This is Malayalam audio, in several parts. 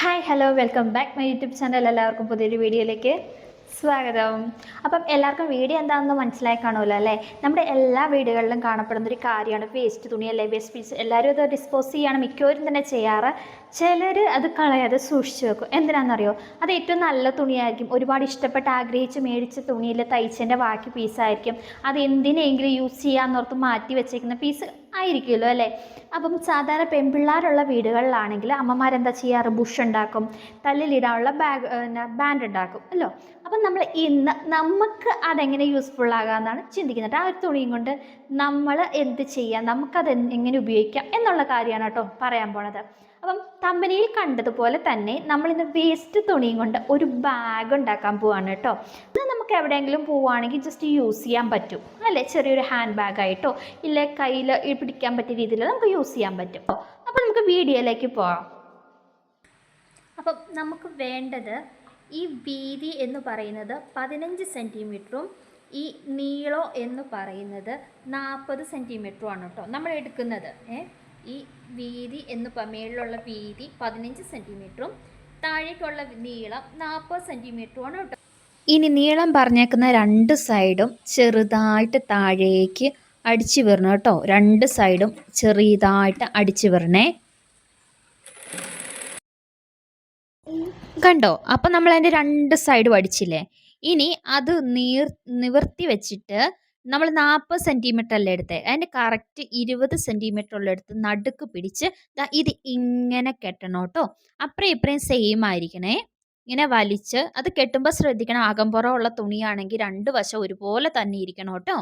Hi hello welcome back my YouTube channel. എല്ലാവർക്കും പുതിയൊരു വീഡിയോയിലേക്ക് സ്വാഗതം. അപ്പം എല്ലാവർക്കും വീഡിയോ എന്താണെന്ന് മനസ്സിലായി കാണുമല്ലോ അല്ലേ. നമ്മുടെ എല്ലാ വീടുകളിലും കാണപ്പെടുന്ന ഒരു കാര്യമാണ് വേസ്റ്റ് തുണി അല്ലേ, വേസ്റ്റ് പീസ്. എല്ലാവരും അത് ഡിസ്പോസ് ചെയ്യാണ് മിക്കവരും തന്നെ ചെയ്യാറ്. ചിലർ അത് കളയാതെ സൂക്ഷിച്ച് വെക്കും. എന്തിനാണെന്നറിയോ? അത് ഏറ്റവും നല്ല തുണിയായിരിക്കും, ഒരുപാട് ഇഷ്ടപ്പെട്ട് ആഗ്രഹിച്ച് മേടിച്ച തുണിയിൽ തയ്ച്ചതിൻ്റെ ബാക്കി പീസായിരിക്കും. അത് എന്തിനെങ്കിലും യൂസ് ചെയ്യാമെന്നോർത്ത് മാറ്റി വെച്ചേക്കുന്ന പീസ് ആയിരിക്കുമല്ലോ അല്ലേ. അപ്പം സാധാരണ പെൺപിള്ളേരുള്ള വീടുകളിലാണെങ്കിൽ അമ്മമാരെന്താ ചെയ്യാറ്? ബുഷ് ഉണ്ടാക്കും, തല്ലിലിടാനുള്ള ബാൻഡ് ഉണ്ടാക്കും അല്ലോ. അപ്പം നമ്മൾ ഇന്ന് നമുക്ക് അതെങ്ങനെ യൂസ്ഫുൾ ആകാമെന്നാണ് ചിന്തിക്കുന്നത്. ആ ഒരു തുണിയും കൊണ്ട് നമ്മൾ എന്ത് ചെയ്യാം, നമുക്കത് എങ്ങനെ ഉപയോഗിക്കാം എന്നുള്ള കാര്യമാണ് കേട്ടോ പറയാൻ പോണത്. അപ്പം കമ്പനിയിൽ കണ്ടതുപോലെ തന്നെ നമ്മളിന്ന് വേസ്റ്റ് തുണിയും കൊണ്ട് ഒരു ബാഗ് ഉണ്ടാക്കാൻ പോവാണ് കേട്ടോ. അത് നമുക്ക് എവിടെയെങ്കിലും പോവുകയാണെങ്കിൽ ജസ്റ്റ് യൂസ് ചെയ്യാൻ പറ്റും അല്ലേ. ചെറിയൊരു ഹാൻഡ് ബാഗായിട്ടോ ഇല്ല കയ്യിൽ പിടിക്കാൻ പറ്റിയ രീതിയിൽ നമുക്ക് യൂസ് ചെയ്യാൻ പറ്റും. അപ്പം നമുക്ക് വീഡിയോയിലേക്ക് പോകാം. അപ്പം നമുക്ക് വേണ്ടത് ഈ വീതി എന്ന് പറയുന്നത് 15 സെൻറ്റിമീറ്ററും ഈ നീളം എന്ന് പറയുന്നത് 40 സെൻറ്റിമീറ്ററുമാണ് കേട്ടോ നമ്മൾ എടുക്കുന്നത്. ഈ വീതി എന്ന് മേളിലുള്ള വീതി 15 സെൻറ്റിമീറ്ററും താഴേക്കുള്ള നീളം 40 സെൻറ്റിമീറ്ററുമാണ് കേട്ടോ. ഇനി നീളം പറഞ്ഞേക്കുന്ന രണ്ട് സൈഡും ചെറുതായിട്ട് താഴേക്ക് അടിച്ചു വരണം കേട്ടോ. രണ്ട് സൈഡും ചെറുതായിട്ട് അടിച്ചു വരണേ. കണ്ടോ? അപ്പം നമ്മൾ അതിൻ്റെ രണ്ട് സൈഡും അടിച്ചില്ലേ. ഇനി അത് നിവർത്തി വെച്ചിട്ട് നമ്മൾ 40 സെൻറ്റിമീറ്റർ അല്ലേ എടുത്തത്, അതിൻ്റെ കറക്റ്റ് 20 സെൻറ്റിമീറ്റർ ഉള്ള എടുത്ത് നടുക്ക് പിടിച്ച് ഇത് ഇങ്ങനെ കെട്ടണം കേട്ടോ. അപ്പുറം ഇപ്പുറയും സെയിം ആയിരിക്കണേ. ഇങ്ങനെ വലിച്ച് അത് കെട്ടുമ്പോൾ ശ്രദ്ധിക്കണം, അകമ്പുറം ഉള്ള തുണിയാണെങ്കിൽ രണ്ട് വശം ഒരുപോലെ തന്നെ ഇരിക്കണം കേട്ടോ.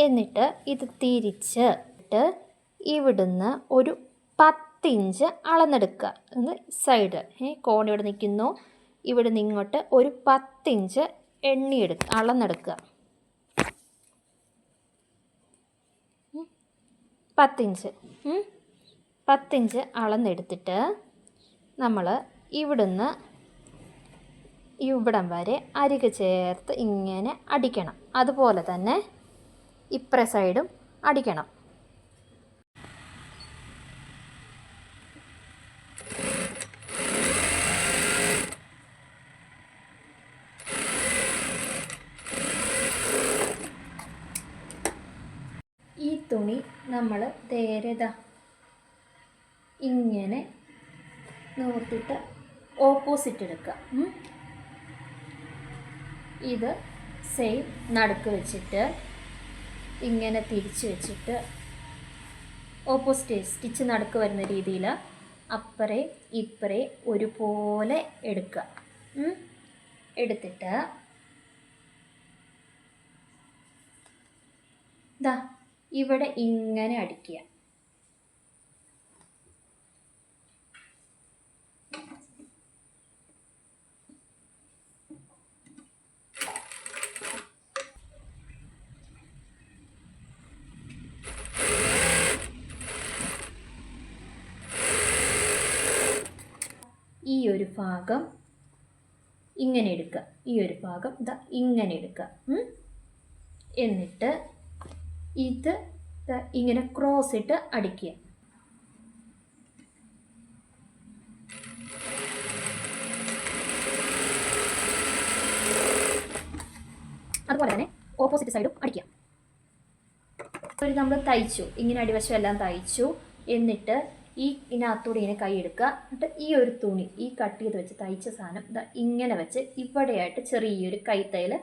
എന്നിട്ട് ഇത് തിരിച്ച് ഇവിടുന്ന് ഒരു 10 ഇഞ്ച് അളന്നെടുക്കുക. സൈഡ് കോൺ ഇവിടെ നിൽക്കുന്നു, ഇവിടെ നിന്ന് ഇങ്ങോട്ട് ഒരു 10 ഇഞ്ച് അളന്നെടുക്കുക. 10 ഇഞ്ച് അളന്നെടുത്തിട്ട് നമ്മൾ ഇവിടുന്ന് ഇവിടം വരെ അരികെ ചേർത്ത് ഇങ്ങനെ അടിക്കണം. അതുപോലെ തന്നെ ഇപ്പുറ സൈഡും അടിക്കണം. ഈ തുണി നമ്മൾ നേരെ ഇങ്ങനെ നോർത്തിട്ട് ഓപ്പോസിറ്റ് എടുക്കുക. ഇത് സെയിം നടുക്ക് വെച്ചിട്ട് ഇങ്ങനെ തിരിച്ച് വെച്ചിട്ട് ഓപ്പോസിറ്റ് സ്റ്റിച്ച് നടുക്ക് വരുന്ന രീതിയിൽ അപ്പറെ ഇപ്പറെ ഒരുപോലെ എടുക്കുക. എടുത്തിട്ട് ഇവിടെ ഇങ്ങനെ അടിക്കുക. ഈ ഒരു ഭാഗം ഇങ്ങനെ എടുക്കുക, ഈ ഒരു ഭാഗം ഇങ്ങനെ എടുക്കുക. എന്നിട്ട് ഇത് ഇങ്ങനെ ക്രോസ് ഇട്ട് അടിക്കുക. അതുപോലെ തന്നെ ഓപ്പോസിറ്റ് സൈഡും അടിക്കുക. നമ്മൾ തയ്ച്ചു, ഇങ്ങനെ അടിവശം എല്ലാം തയ്ച്ചു. എന്നിട്ട് ഇതിനകത്തൂടെ ഇങ്ങനെ കൈ എടുക്കുക. എന്നിട്ട് ഈ ഒരു തുണി ഈ കട്ട് ചെയ്ത് വെച്ച് തയ്ച്ച സാധനം ഇങ്ങനെ വെച്ച് ഇവിടെയായിട്ട് ചെറിയൊരു കൈത്തയ്യൽ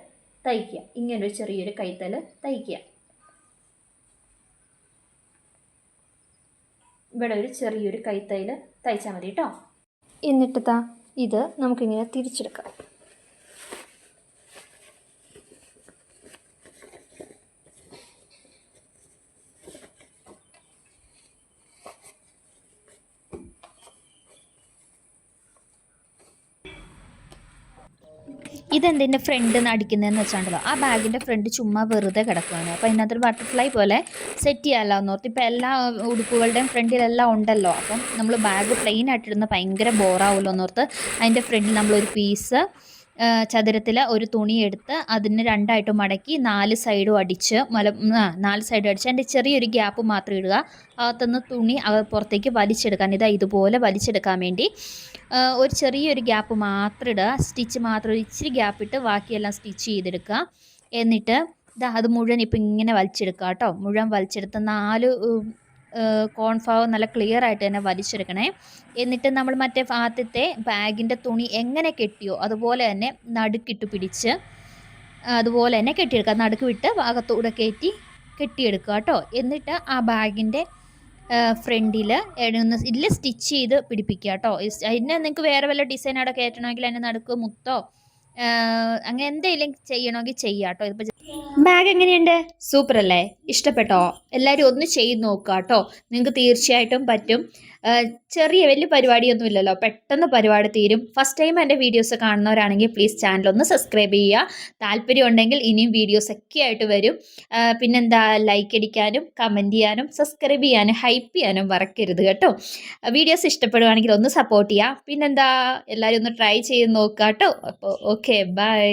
തയ്ക്കുക. ഇങ്ങനൊരു ചെറിയൊരു കൈത്തയ്യൽ തയ്ക്കുക. ഇവിടെ ഒരു ചെറിയൊരു കൈത്തയ്യൽ തയ്ച്ചാൽ മതി കേട്ടോ. എന്നിട്ട് ഇത് നമുക്കിങ്ങനെ തിരിച്ചെടുക്കാം. ഇതെന്തിൻ്റെ ഫ്രണ്ട് നിന്ന് അടിക്കുന്നതെന്ന് വെച്ചാണ്ടല്ലോ, ആ ബാഗിൻ്റെ ഫ്രണ്ട് ചുമ്മാ വെറുതെ കിടക്കുകയാണ്. അപ്പോൾ അതിനകത്തൊരു ബട്ടർഫ്ലൈ പോലെ സെറ്റ് ചെയ്യാമല്ലോ എന്നോർത്ത്. ഇപ്പോൾ എല്ലാ ഉടുപ്പുകളുടെയും ഫ്രണ്ടിലെല്ലാം ഉണ്ടല്ലോ. അപ്പം നമ്മൾ ബാഗ് പ്ലെയിൻ ആയിട്ടിടുന്ന ഭയങ്കര ബോറാവുമല്ലോ എന്നോർത്ത് അതിൻ്റെ ഫ്രണ്ടിൽ നമ്മളൊരു പീസ് ചതുരത്തിൽ ഒരു തുണി എടുത്ത് അതിന് രണ്ടായിട്ട് മടക്കി 4 സൈഡും അടിച്ച് 4 സൈഡും അടിച്ച് അതിൻ്റെ ചെറിയൊരു ഗ്യാപ്പ് മാത്രം ഇടുക. അകത്തുനിന്ന് തുണി പുറത്തേക്ക് വലിച്ചെടുക്കാൻ ഇതുപോലെ വലിച്ചെടുക്കാൻ വേണ്ടി ഒരു ചെറിയൊരു ഗ്യാപ്പ് മാത്രം ഇടുക. സ്റ്റിച്ച് മാത്രം ഇച്ചിരി ഗ്യാപ്പ് ഇട്ട് ബാക്കിയെല്ലാം സ്റ്റിച്ച് ചെയ്തെടുക്കുക. എന്നിട്ട് അത് മുഴുവൻ ഇപ്പം ഇങ്ങനെ വലിച്ചെടുക്കുക കേട്ടോ. മുഴുവൻ വലിച്ചെടുത്ത് 4 കോൺഭാഗം നല്ല ക്ലിയർ ആയിട്ട് തന്നെ വലിച്ചെടുക്കണേ. എന്നിട്ട് നമ്മൾ മറ്റേ ആദ്യത്തെ ബാഗിൻ്റെ തുണി എങ്ങനെ കെട്ടിയോ അതുപോലെ തന്നെ നടുക്കിട്ട് പിടിച്ച് അതുപോലെ തന്നെ കെട്ടിയെടുക്കുക. നടുക്ക് വിട്ട് ഭാഗത്തൂടെ കയറ്റി കെട്ടിയെടുക്കുക കേട്ടോ. എന്നിട്ട് ആ ബാഗിൻ്റെ ഫ്രണ്ടിൽ ഇതിൽ സ്റ്റിച്ച് ചെയ്ത് പിടിപ്പിക്കുക കേട്ടോ. അതിന് നിങ്ങൾക്ക് വേറെ വല്ല ഡിസൈൻ അവിടെ കയറ്റണമെങ്കിൽ അതിൻ്റെ നടുക്ക് മുത്തോ അങ്ങനെ എന്തെങ്കിലും ചെയ്യണമെങ്കിൽ ചെയ്യാം കേട്ടോ. ഇതിപ്പോൾ ബാഗ് എങ്ങനെയുണ്ട്? സൂപ്പർ അല്ലേ? ഇഷ്ടപ്പെട്ടോ? എല്ലാവരും ഒന്ന് ചെയ്ത് നോക്കുക കേട്ടോ. നിങ്ങൾക്ക് തീർച്ചയായിട്ടും പറ്റും. വലിയ പരിപാടിയൊന്നും ഇല്ലല്ലോ, പെട്ടെന്ന് പരിപാടി തീരും. ഫസ്റ്റ് ടൈം എൻ്റെ വീഡിയോസ് കാണുന്നവരാണെങ്കിൽ പ്ലീസ് ചാനലൊന്ന് സബ്സ്ക്രൈബ് ചെയ്യുക. താല്പര്യം ഉണ്ടെങ്കിൽ ഇനിയും വീഡിയോസൊക്കെ ആയിട്ട് വരും. പിന്നെന്താ, ലൈക്ക് അടിക്കാനും കമൻറ്റ് ചെയ്യാനും സബ്സ്ക്രൈബ് ചെയ്യാനും ഹൈപ്പ് ചെയ്യാനും മറക്കരുത് കേട്ടോ. വീഡിയോസ് ഇഷ്ടപ്പെടുവാണെങ്കിൽ ഒന്ന് സപ്പോർട്ട് ചെയ്യുക. പിന്നെന്താ, എല്ലാവരും ഒന്ന് ട്രൈ ചെയ്ത് നോക്കുക കേട്ടോ. അപ്പോൾ ഓക്കെ, ബൈ.